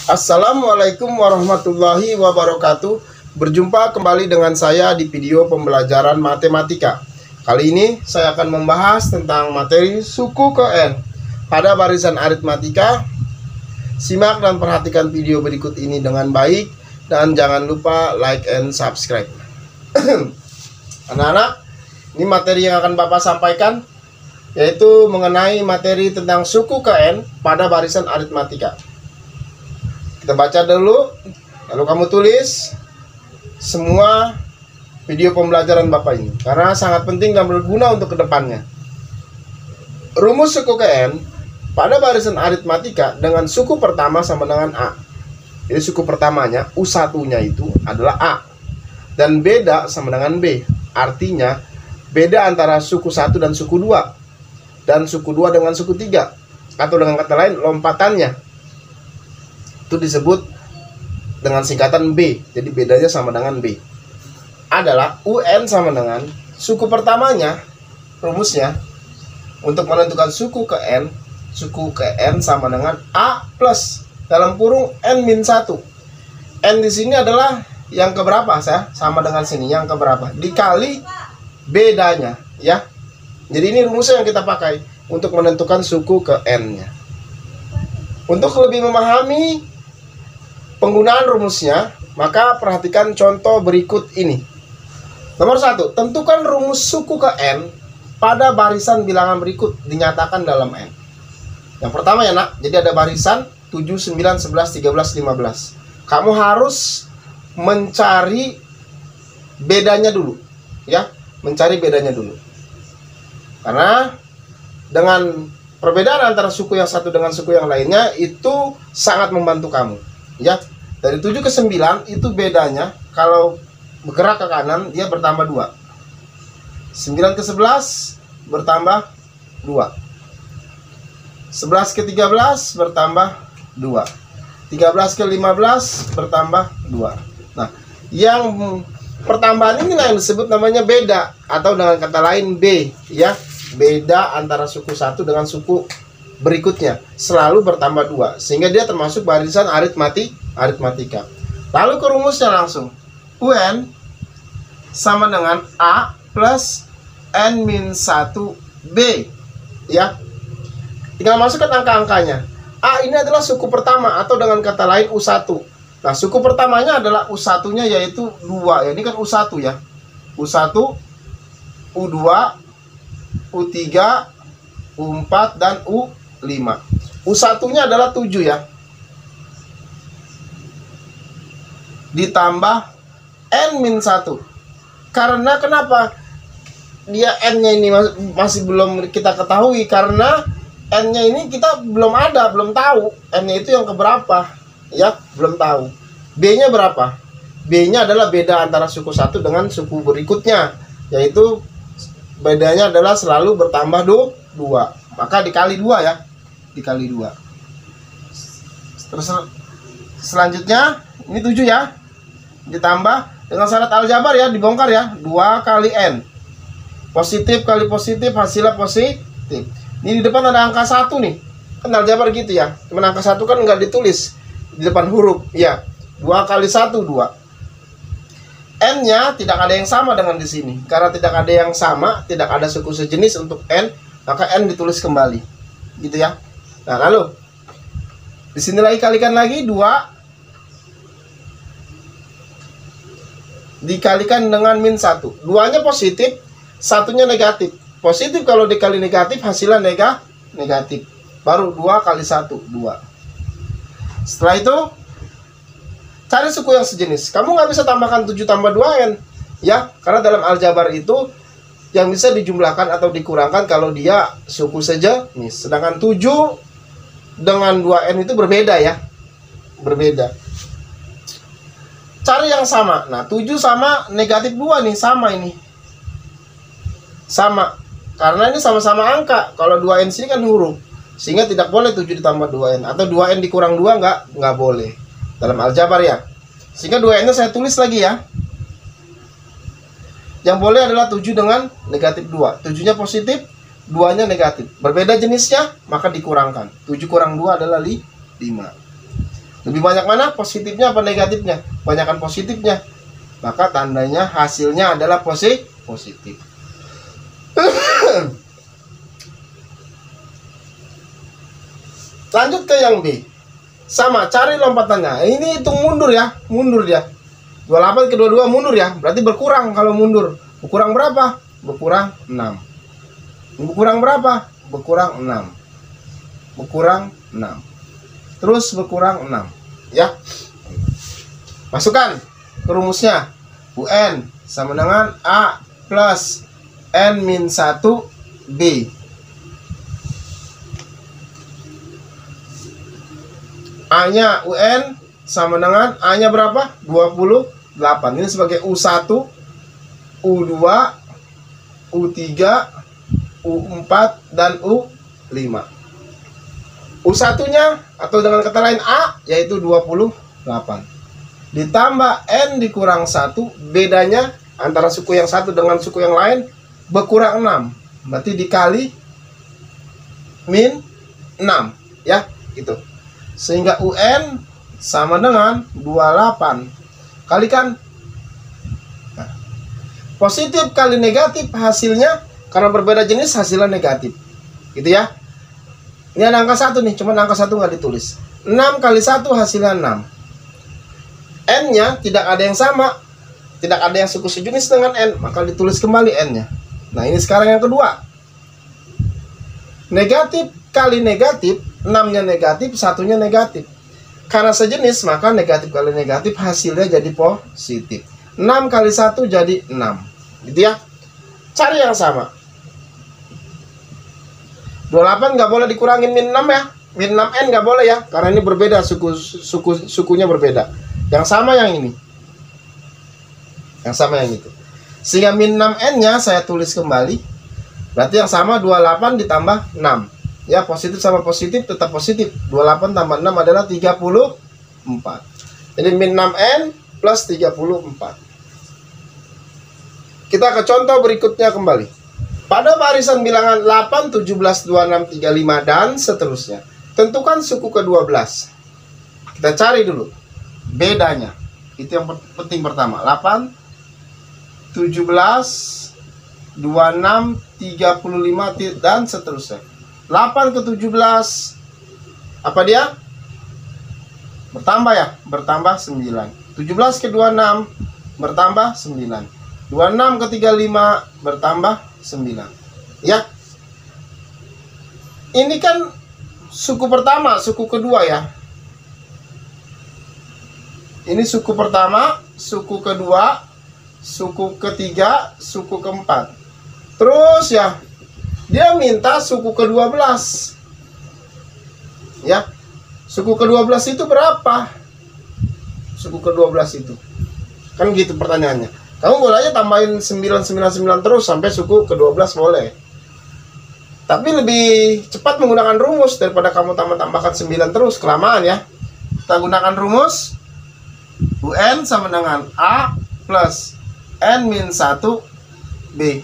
Assalamualaikum warahmatullahi wabarakatuh. Berjumpa kembali dengan saya di video pembelajaran matematika. Kali ini saya akan membahas tentang materi suku ke N pada barisan aritmatika. Simak dan perhatikan video berikut ini dengan baik, dan jangan lupa like and subscribe. Anak-anak, ini materi yang akan Bapak sampaikan, yaitu mengenai materi tentang suku ke N pada barisan aritmatika. Kita baca dulu, lalu kamu tulis semua video pembelajaran Bapak ini, karena sangat penting dan berguna untuk kedepannya. Rumus suku ke N pada barisan aritmatika dengan suku pertama sama dengan A. Jadi suku pertamanya, U1-nya itu adalah A, dan beda sama dengan B. Artinya, beda antara suku 1 dan suku 2, dan suku 2 dengan suku 3. Atau dengan kata lain, lompatannya itu disebut dengan singkatan B. Jadi bedanya sama dengan B adalah UN sama dengan suku pertamanya. Rumusnya untuk menentukan suku ke N sama dengan A plus dalam kurung N-1. N di sini adalah yang keberapa, sama dengan sini yang keberapa dikali bedanya, ya. Jadi ini rumusnya yang kita pakai untuk menentukan suku ke N-nya. Untuk lebih memahami penggunaan rumusnya, maka perhatikan contoh berikut ini. Nomor 1, tentukan rumus suku ke N pada barisan bilangan berikut dinyatakan dalam N. Yang pertama ya nak, jadi ada barisan 7, 9, 11, 13, 15. Kamu harus mencari bedanya dulu, ya, mencari bedanya dulu. Karena dengan perbedaan antara suku yang satu dengan suku yang lainnya itu sangat membantu kamu. Ya, dari 7 ke 9 itu bedanya kalau bergerak ke kanan dia bertambah 2. 9 ke 11 bertambah 2. 11 ke 13 bertambah 2. 13 ke 15 bertambah 2. Nah, yang pertambahan inilah yang disebut namanya beda, atau dengan kata lain B, ya. Beda antara suku 1 dengan suku berikutnya selalu bertambah 2, sehingga dia termasuk barisan aritmatika. Lalu ke rumusnya langsung. UN sama dengan A plus N-1B, ya. Tinggal masukkan angka-angkanya. A ini adalah suku pertama, atau dengan kata lain U1. Nah, suku pertamanya adalah U1-nya yaitu 2, ya. Ini kan U1 ya. U1, U2, U3, U4 dan U5. U1-nya adalah 7 ya. Ditambah N-1. Karena kenapa dia N-nya ini masih belum kita ketahui? Karena N-nya ini kita belum tahu N-nya itu yang keberapa, ya, belum tahu. B-nya berapa? B-nya adalah beda antara suku 1 dengan suku berikutnya, yaitu bedanya adalah selalu bertambah 2. Maka dikali 2 ya. Dikali 2. Terus selanjutnya ini 7 ya. Ditambah dengan syarat aljabar ya, dibongkar ya. 2 kali N. Positif kali positif hasilnya positif. Ini di depan ada angka 1 nih. Kan aljabar gitu ya. Cuman angka 1 kan nggak ditulis di depan huruf ya. 2 kali 1 2. N-nya tidak ada yang sama dengan di sini. Karena tidak ada yang sama, tidak ada suku sejenis untuk N, maka N ditulis kembali. Gitu ya. Nah, lalu di sini lagi kalikan lagi 2 dikalikan dengan -1. 2-nya positif, 1-nya negatif. Positif kalau dikali negatif hasilnya negatif. Baru 2 kali 1 2. Setelah itu cari suku yang sejenis. Kamu nggak bisa tambahkan 7 tambah 2N, ya, karena dalam aljabar itu yang bisa dijumlahkan atau dikurangkan kalau dia suku sejenis. Sedangkan 7 dengan 2N itu berbeda ya. Berbeda. Cari yang sama. Nah, 7 sama negatif 2 nih, sama ini. Sama. Karena ini sama-sama angka. Kalau 2N sini kan huruf. Sehingga tidak boleh 7 ditambah 2N. Atau 2N dikurang 2 nggak boleh. Dalam aljabar ya. Sehingga 2N-nya saya tulis lagi ya. Yang boleh adalah 7 dengan negatif 2. 7-nya positif, 2-nya negatif. Berbeda jenisnya, maka dikurangkan. 7 kurang 2 adalah 5. Lebih banyak mana? Positifnya apa negatifnya? Banyakkan positifnya. Maka tandanya hasilnya adalah positif. Lanjut ke yang B. Sama, cari lompatannya. Ini hitung mundur ya. Mundur dia. 28 ke 22 mundur ya. Berarti berkurang kalau mundur. Berkurang berapa? Berkurang 6. Berkurang berapa? Berkurang 6. Berkurang 6. Terus berkurang 6. Ya. Masukkan ke rumusnya. UN sama dengan A plus N-1 B. A-nya UN sama dengan A-nya berapa? 28. Ini sebagai U1, U2, U3, U4, dan U5. U1-nya atau dengan kata lain A yaitu 28. Ditambah N dikurang 1, bedanya antara suku yang satu dengan suku yang lain berkurang 6. Berarti dikali min 6 ya, gitu. Sehingga UN sama dengan 28. Kalikan. Nah, positif kali negatif hasilnya karena berbeda jenis hasilnya negatif. Gitu ya. Ini ada angka 1 nih, cuman angka 1 nggak ditulis. 6 kali 1 hasilnya 6. N-nya tidak ada yang sama. Tidak ada yang suku sejenis dengan N, maka ditulis kembali N-nya. Nah, ini sekarang yang kedua. Negatif kali negatif, 6-nya negatif, 1-nya negatif. Karena sejenis, maka negatif kali negatif hasilnya jadi positif. 6 kali 1 jadi 6. Gitu ya. Cari yang sama. 28 nggak boleh dikurangin min 6 ya. Min 6N nggak boleh ya, karena ini berbeda, sukunya berbeda. Yang sama yang ini. Yang sama yang itu. Sehingga min 6N-nya saya tulis kembali. Berarti yang sama 28 ditambah 6. Ya, positif sama positif tetap positif. 28 tambah 6 adalah 34. Jadi min 6N plus 34. Kita ke contoh berikutnya kembali. Pada barisan bilangan 8, 17, 26, 35, dan seterusnya. Tentukan suku ke-12. Kita cari dulu bedanya. Itu yang penting pertama. 8, 17, 26, 35, dan seterusnya. 8 ke 17. Apa dia? Bertambah ya? Bertambah 9. 17 ke 26. Bertambah 9. 26 ke 35. Bertambah 9. Ya. Ini kan suku pertama, suku kedua ya. Ini suku pertama, suku kedua, suku ketiga, suku keempat. Terus ya, dia minta suku ke-12. Ya. Suku ke-12 itu berapa? Suku ke-12 itu. Kan gitu pertanyaannya. Kamu boleh aja tambahin 999 terus sampai suku ke-12 boleh. Tapi lebih cepat menggunakan rumus daripada kamu tambahkan 9 terus, kelamaan ya. Kita gunakan rumus UN sama dengan A plus N-1 B.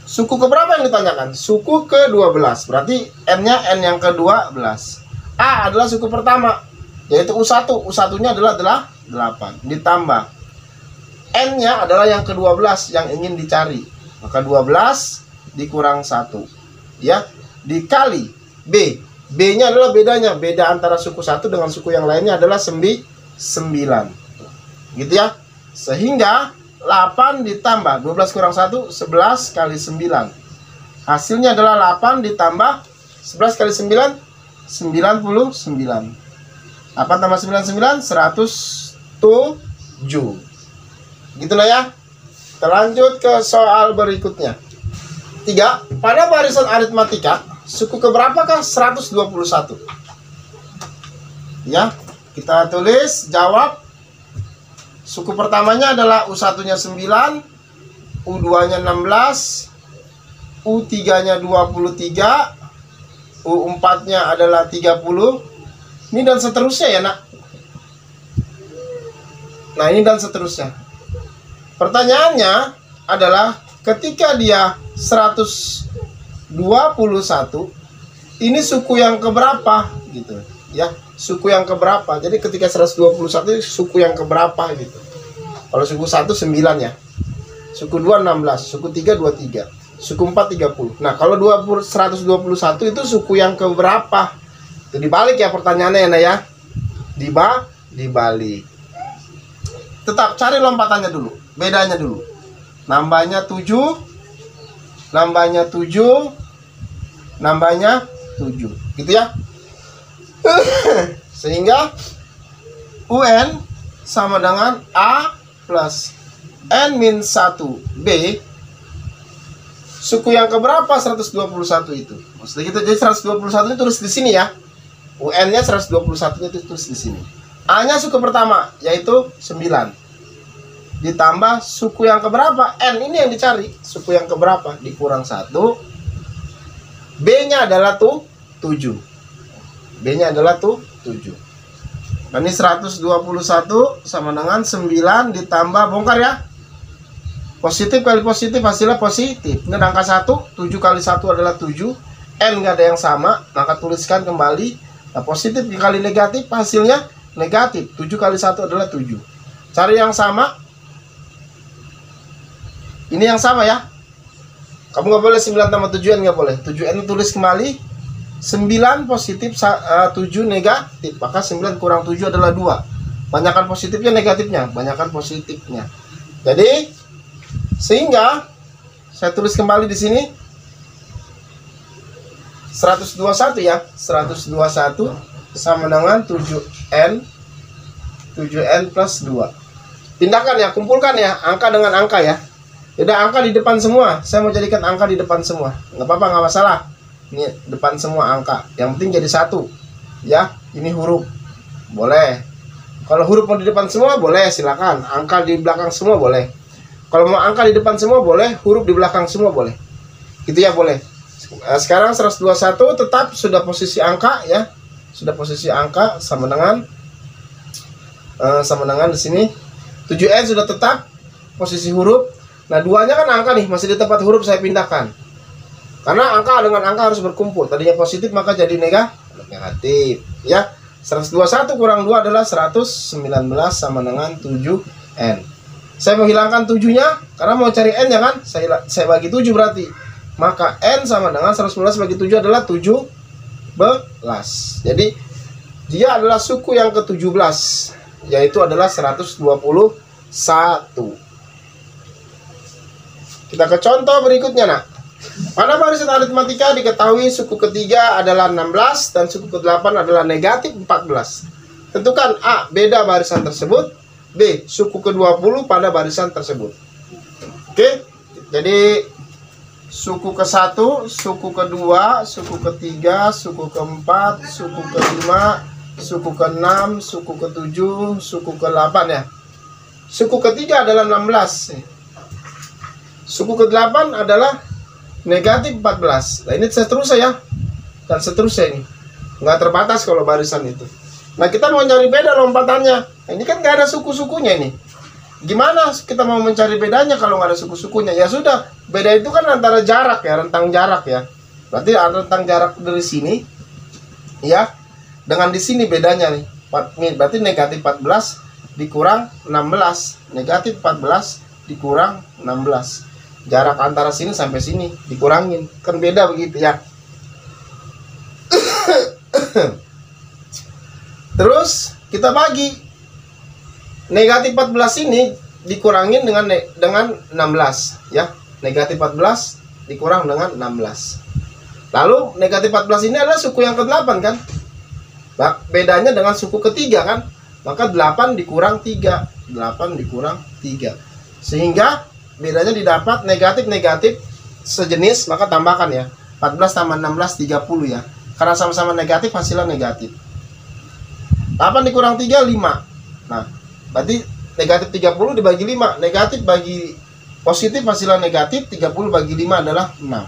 Suku keberapa yang ditanyakan? Suku ke-12. Berarti N-nya N yang ke-12. A adalah suku pertama, yaitu U1. U1-nya adalah 8. Ditambah N-nya adalah yang ke-12 yang ingin dicari. Maka 12 dikurang 1. Ya, dikali B. B-nya adalah bedanya. Beda antara suku 1 dengan suku yang lainnya adalah 9. Gitu ya. Sehingga 8 ditambah 12 kurang 1, 11 kali 9. Hasilnya adalah 8 ditambah 11 kali 9, 99. 8 tambah 99, 107. Gitulah ya. Kita lanjut ke soal berikutnya. 3. Pada barisan aritmatika, suku keberapakah 121? Ya, kita tulis jawab. Suku pertamanya adalah U1-nya 9, U2-nya 16, U3-nya 23, U4-nya adalah 30. Ini dan seterusnya ya, Nak. Nah, ini dan seterusnya. Pertanyaannya adalah ketika dia 121, ini suku yang keberapa gitu. ya, suku yang keberapa. Jadi ketika 121 suku yang keberapa gitu. Kalau suku 1 9 ya. Suku 2 16, suku 3 23, suku 4 30. Nah, kalau 121 itu suku yang keberapa? Itu dibalik ya pertanyaannya ya. Dibalik. Tetap cari lompatannya dulu, bedanya dulu. Nambahnya 7, nambahnya 7, nambahnya 7. Gitu ya. Sehingga UN sama dengan A plus N min 1B. Suku yang keberapa 121 itu? Maksudnya kita jadi 121 itu tulis di sini ya. UN-nya 121 itu tulis di sini. A-nya suku pertama yaitu 9. Ditambah suku yang keberapa? N ini yang dicari. Suku yang keberapa? Dikurang 1. B-nya adalah 7. B-nya adalah 7. Nah, ini 121 sama dengan 9 ditambah, bongkar ya. Positif kali positif hasilnya positif. Ini angka 1, 7 kali 1 adalah 7. N nggak ada yang sama, maka tuliskan kembali. Nah, positif dikali negatif hasilnya negatif. 7 kali 1 adalah 7. Cari yang sama. Ini yang sama ya. Kamu nggak boleh 9 tambah 7N, nggak boleh. 7N tulis kembali. 9 positif, 7 negatif. Maka 9 kurang 7 adalah 2. Banyakkan positifnya, negatifnya. Banyakkan positifnya. Jadi, sehingga saya tulis kembali di sini 121 ya. 121 sama dengan 7N. 7N plus 2. Pindahkan ya, kumpulkan ya. Angka dengan angka ya. Udah angka di depan semua. Saya mau jadikan angka di depan semua. Nggak apa-apa, nggak masalah. Ini depan semua angka. Yang penting jadi 1. Ya, ini huruf. Boleh. Kalau huruf mau di depan semua, boleh, silakan. Angka di belakang semua boleh. Kalau mau angka di depan semua, boleh. Huruf di belakang semua, boleh. Gitu ya, boleh. Sekarang 121 tetap sudah posisi angka ya. Sudah posisi angka sama dengan di sini. 7N sudah tetap posisi huruf. Nah, 2-nya kan angka nih, masih di tempat huruf saya pindahkan. Karena angka dengan angka harus berkumpul. Tadinya positif maka jadi negatif. Ya, 121 kurang 2 adalah 119 sama dengan 7N. Saya mau hilangkan 7-nya karena mau cari N ya kan? Saya bagi 7 berarti. Maka N sama dengan 119 bagi 7 adalah 17. Jadi dia adalah suku yang ke-17, yaitu adalah 121. Kita ke contoh berikutnya, nak. Pada barisan aritmatika diketahui suku ketiga adalah 16 dan suku ke-8 adalah negatif 14. Tentukan A, beda barisan tersebut. B, suku ke-20 pada barisan tersebut. Oke, jadi suku ke-1, suku ke-2, suku ke-3, suku ke-4, suku ke-5, suku ke-6, suku ke-7, suku ke-8 ya. Suku ketiga adalah 16. Suku ke-8 adalah negatif 14. Nah, ini seterusnya ya. Dan seterusnya ini. Nggak terbatas kalau barisan itu. Nah, kita mau cari beda lompatannya. Nah, ini kan nggak ada suku-sukunya ini. Gimana kita mau mencari bedanya kalau nggak ada suku-sukunya? Ya sudah, beda itu kan antara jarak ya, rentang jarak ya. Berarti rentang jarak dari sini ya dengan di sini bedanya nih. Berarti negatif 14 dikurang 16. Negatif 14 dikurang 16. Jarak antara sini sampai sini dikurangin. Kan beda begitu ya. Terus kita bagi. Negatif 14 ini dikurangin dengan 16 ya. Negatif 14 dikurang dengan 16. Lalu negatif 14 ini adalah suku yang ke-8 kan. Nah, bedanya dengan suku ketiga kan. Maka 8 dikurang 3. 8 dikurang 3. Sehingga bedanya didapat negatif-negatif sejenis, maka tambahkan ya. 14 tambah 16 30 ya. Karena sama-sama negatif hasilnya negatif. 8 dikurang 3 5. Nah, berarti negatif 30 dibagi 5. Negatif bagi positif hasilnya negatif. 30 bagi 5 adalah 6.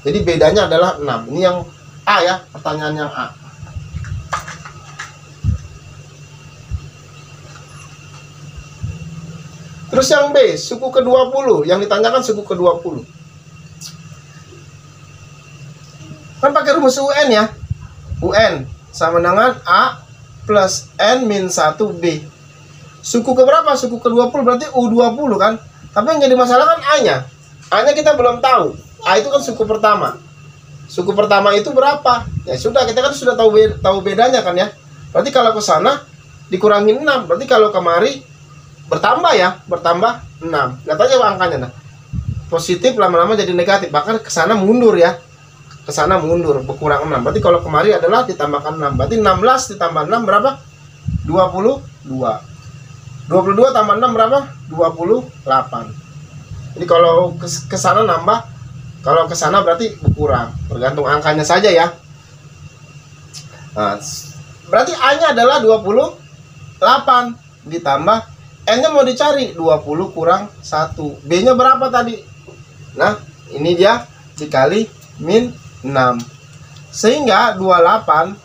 Jadi bedanya adalah 6. Ini yang A ya, pertanyaan yang A. Terus yang B, suku ke-20. Yang ditanyakan suku ke-20. Kan pakai rumus UN ya. UN sama dengan A plus N min 1B. Suku ke berapa? Suku ke 20 berarti U20 kan. Tapi yang jadi masalah kan A-nya. A-nya kita belum tahu. A itu kan suku pertama. Suku pertama itu berapa? Ya sudah, kita kan sudah tahu bedanya kan ya. Berarti kalau ke sana dikurangin 6. Berarti kalau kemari bertambah ya, bertambah 6. Lihat aja angkanya nah. Positif lama-lama jadi negatif, bahkan ke sana mundur ya. Ke sana mundur, berkurang 6. Berarti kalau kemari adalah ditambahkan 6. Berarti 16 ditambah 6 berapa? 22. 22 tambah 6 berapa? 28. Jadi kalau ke sana nambah, kalau ke sana berarti berkurang. Tergantung angkanya saja ya. Nah, berarti A-nya adalah 28 ditambah N-nya mau dicari 20 kurang 1. B-nya berapa tadi? Nah, ini dia dikali min 6. Sehingga 28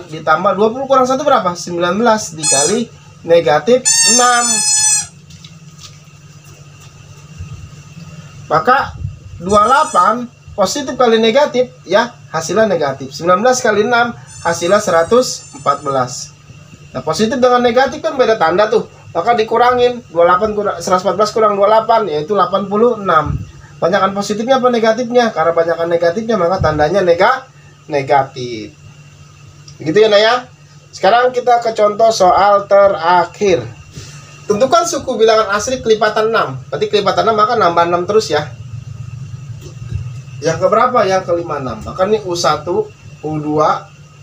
ditambah 20 kurang 1 berapa? 19 dikali negatif 6. Maka 28 positif kali negatif ya, hasilnya negatif. 19 kali 6 hasilnya 114. Nah, positif dengan negatif kan beda tanda tuh. Maka dikurangin 28 kurang 114 kurang 28 yaitu 86. Banyakan positifnya apa negatifnya? Karena banyakan negatifnya maka tandanya negatif. Begitu ya Naya. Sekarang kita ke contoh soal terakhir. Tentukan suku bilangan asli kelipatan 6. Berarti kelipatan 6 maka nambah 6 terus ya. Yang keberapa? Yang kelima 6. Maka ini U1, U2,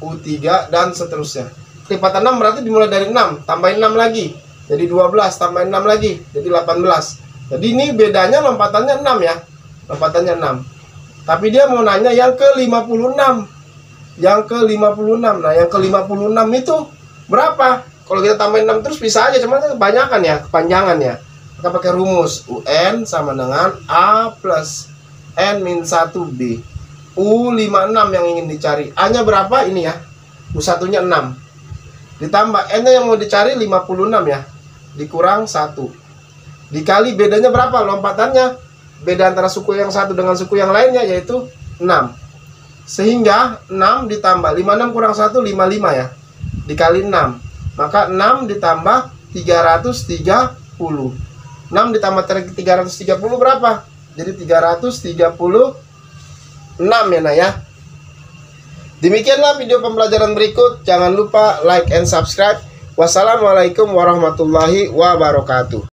U3 dan seterusnya. Kelipatan 6 berarti dimulai dari 6, tambahin 6 lagi. Jadi 12, tambahin 6 lagi. Jadi 18. Jadi ini bedanya lompatannya 6 ya. Lompatannya 6. Tapi dia mau nanya yang ke-56. Yang ke-56. Nah, yang ke-56 itu berapa? Kalau kita tambahin 6 terus bisa aja, cuma kebanyakan ya, kepanjangan ya. Maka pakai rumus UN sama dengan A plus N min 1B. U56 yang ingin dicari. A-nya berapa? Ini ya. U1-nya 6. Ditambah N-nya yang mau dicari 56 ya. Dikurang 1. Dikali bedanya berapa? Lompatannya. Beda antara suku yang satu dengan suku yang lainnya yaitu 6. Sehingga 6 ditambah 56 kurang 1 55 ya. Dikali 6. Maka 6 ditambah 330. 6 ditambah 330 berapa? Jadi 336 ya Nah ya. Demikianlah video pembelajaran berikut. Jangan lupa like and subscribe. Wassalamualaikum warahmatullahi wabarakatuh.